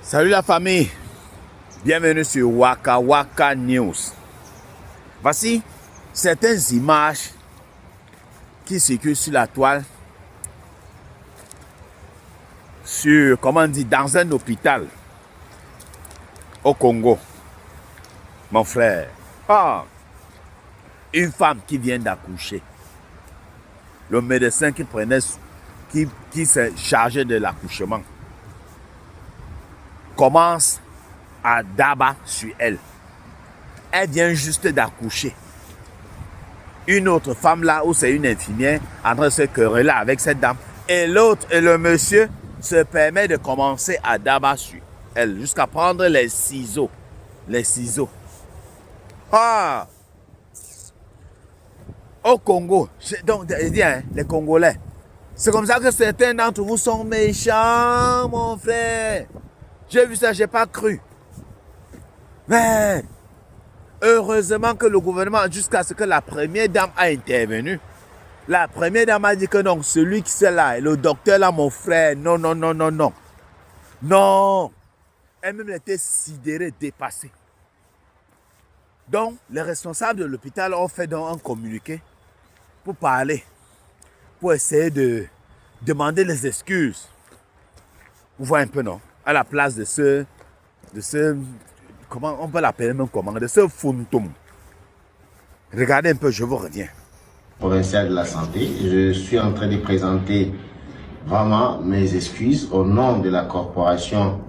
Salut la famille, bienvenue sur Waka Waka News. Voici certaines images qui circulent sur la toile, dans un hôpital au Congo. Mon frère, une femme qui vient d'accoucher. Le médecin qui s'est chargé de l'accouchement commence à d'abattre sur elle. Elle vient juste d'accoucher. Une autre femme là, où c'est une infirmière, en train de se quereller avec cette dame. Et l'autre, et le monsieur, se permet de commencer à d'abattre sur elle, jusqu'à prendre les ciseaux. Les ciseaux. Au Congo, donc, les Congolais, c'est comme ça que certains d'entre vous sont méchants, mon frère. J'ai vu ça, j'ai pas cru. Mais, heureusement que le gouvernement, jusqu'à ce que la première dame a intervenu, la première dame a dit que non, celui qui est là, le docteur là, mon frère, non. Non. Elle-même était sidérée, dépassée. Donc, les responsables de l'hôpital ont fait donc un communiqué pour parler, pour essayer de demander les excuses. Vous voyez un peu, non? À la place de ce, comment on peut l'appeler même comment, de ce funtum. Regardez un peu, je vous reviens. Provincial de la santé, je suis en train de présenter vraiment mes excuses au nom de la corporation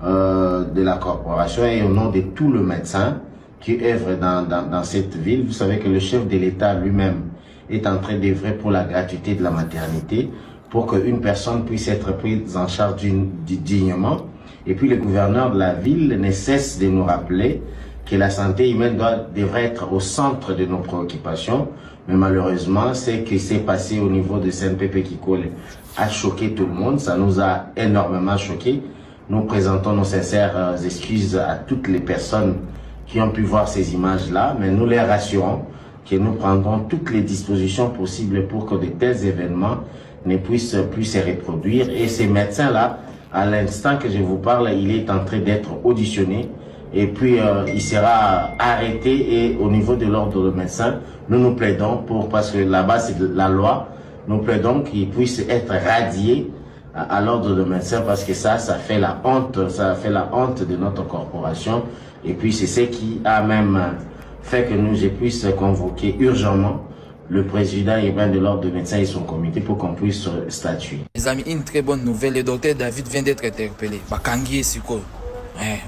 et au nom de tout le médecin qui œuvre dans cette ville. Vous savez que le chef de l'État lui-même est en train d'œuvrer pour la gratuité de la maternité, pour qu'une personne puisse être prise en charge dignement. Et puis le gouverneur de la ville ne cesse de nous rappeler que la santé humaine devrait être au centre de nos préoccupations. Mais malheureusement, ce qui s'est passé au niveau de CNPP Kikole a choqué tout le monde. Ça nous a énormément choqué. Nous présentons nos sincères excuses à toutes les personnes qui ont pu voir ces images-là, mais nous les rassurons que nous prendrons toutes les dispositions possibles pour que de tels événements ne puissent plus se reproduire. Et ces médecins-là, à l'instant que je vous parle, il est en train d'être auditionné et puis il sera arrêté. Et au niveau de l'ordre de médecins, nous plaidons parce que là-bas c'est la loi, nous plaidons qu'il puisse être radié à l'ordre de médecins, parce que ça fait la honte de notre corporation. Et puis c'est ce qui a même fait que je puisse convoquer urgemment le président urbain de l'ordre de médecins et son comité pour qu'on puisse statuer. Les amis, une très bonne nouvelle, le docteur David vient d'être interpellé. Bakangi et Siko.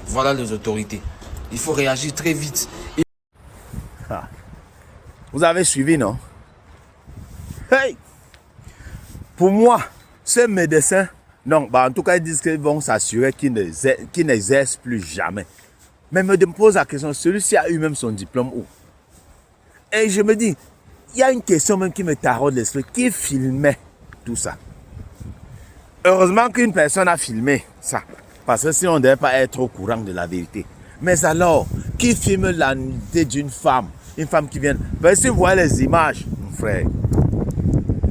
Voilà les autorités. Il faut réagir très vite. Vous avez suivi, non? Hey! Pour moi, ces médecins, non, en tout cas, ils disent qu'ils vont s'assurer qu'ils n'exercent plus jamais. Mais me pose la question, celui-ci a eu même son diplôme où? Et je me dis, il y a une question même qui me taraude l'esprit. Qui filmait tout ça? Heureusement qu'une personne a filmé ça. Parce que sinon, on ne devait pas être au courant de la vérité. Mais alors, qui filme la nudité d'une femme? Une femme qui vient... Ben, si vous voyez les images, mon frère.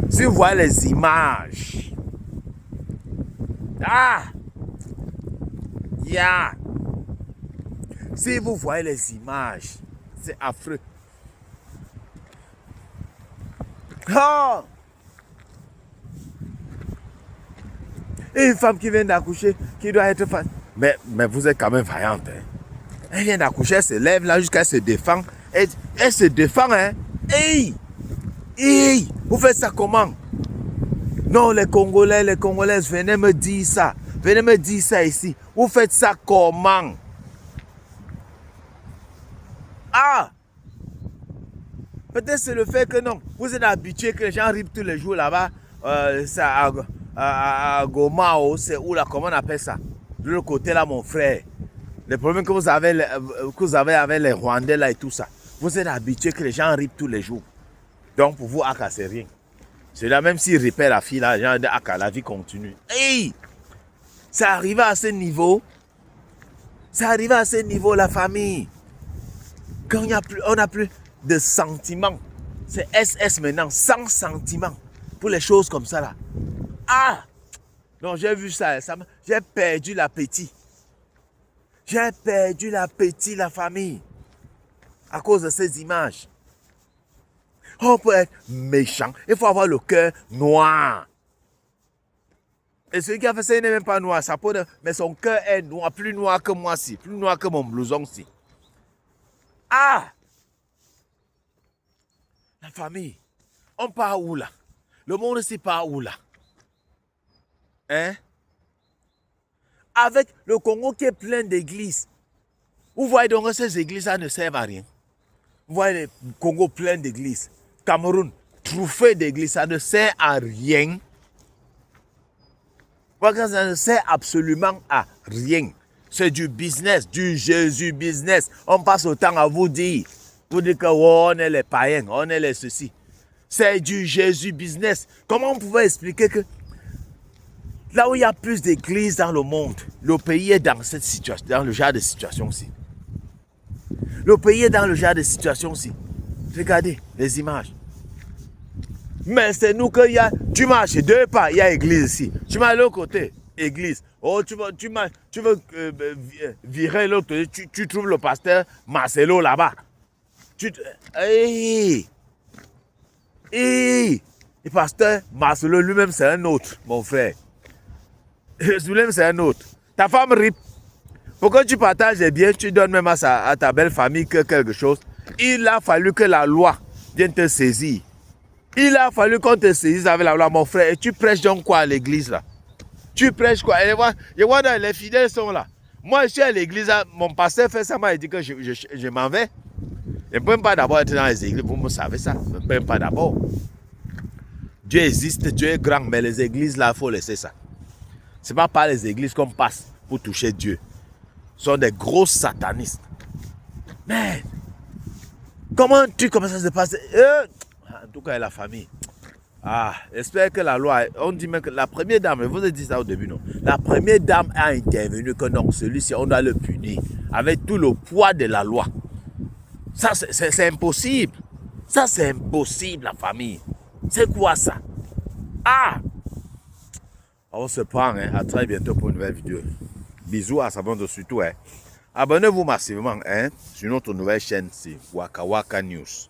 Si vous voyez les images. Si vous voyez les images, c'est affreux. Une femme qui vient d'accoucher, qui doit être fan. Mais vous êtes quand même vaillante. Hein? Elle vient d'accoucher, elle se lève là jusqu'à se défendre. Elle se défend. Hein? Hey! Vous faites ça comment? Non, les Congolais, les Congolaises, venez me dire ça. Venez me dire ça ici. Vous faites ça comment? Peut-être c'est le fait que non. Vous êtes habitué que les gens ripent tous les jours là-bas. À Goma, c'est où là, comment on appelle ça? De l'autre côté là, mon frère. Les problèmes que vous avez avec les Rwandais là et tout ça. Vous êtes habitué que les gens ripent tous les jours. Donc pour vous, c'est rien. C'est là, même s'ils ripent la fille là, les gens la vie continue. Hey! Ça arrive à ce niveau. Ça arrive à ce niveau, la famille. Quand on n'a plus de sentiments. C'est SS maintenant, sans sentiments. Pour les choses comme ça là. Non, j'ai vu ça, j'ai perdu l'appétit. J'ai perdu l'appétit, la famille, à cause de ces images. On peut être méchant, il faut avoir le cœur noir. Et celui qui a fait ça, il n'est même pas noir, mais son cœur est noir, plus noir que moi, plus noir que mon blouson. Ah! La famille, on part où là? Le monde ici part où là? Hein? Avec le Congo qui est plein d'églises. Vous voyez donc que ces églises-là ne servent à rien. Vous voyez le Congo plein d'églises. Cameroun, truffé d'églises, ça ne sert à rien. Ça ne sert absolument à rien. C'est du business, du Jésus business. On passe le temps à vous dire que oh, on est les païens, on est les ceci. C'est du Jésus business. Comment on pouvait expliquer que là où il y a plus d'églises dans le monde, le pays est dans cette situation, dans le genre de situation-ci. Le pays est dans le genre de situation-ci. Regardez les images. Mais c'est nous qu'il y a. Tu marches 2 pas, il y a église ici. Tu marches de l'autre côté, église. Oh, tu veux virer l'autre, tu trouves le pasteur Marcelo là-bas. Le pasteur Marcelo lui-même, c'est un autre, mon frère. Lui-même, c'est un autre. Ta femme rip. Pourquoi tu partages les biens, tu donnes même à ta belle famille quelque chose. Il a fallu que la loi vienne te saisir. Il a fallu qu'on te saisisse avec la loi, mon frère. Et tu prêches donc quoi à l'église là? Tu prêches quoi? Et voilà, les fidèles sont là. Moi, je suis à l'église, mon pasteur fait ça, m'a dit que je m'en vais. Je ne peux même pas d'abord être dans les églises, vous me savez ça. Je ne peux même pas d'abord. Dieu existe, Dieu est grand, mais les églises là, il faut laisser ça. Ce n'est pas par les églises qu'on passe pour toucher Dieu. Ce sont des gros satanistes. Mais, comment tu commences à se passer? En tout cas, la famille. Ah, j'espère que la loi, on dit même que la première dame, je vous ai dit ça au début, non? La première dame a intervenu que non, celui-ci, on doit le punir avec tout le poids de la loi. Ça, c'est impossible. Ça, c'est impossible, la famille. C'est quoi ça? Ah! On se prend, hein. À très bientôt pour une nouvelle vidéo. Bisous à Sabando surtout, hein. Abonnez-vous massivement, hein, sur notre nouvelle chaîne, c'est Waka Waka News.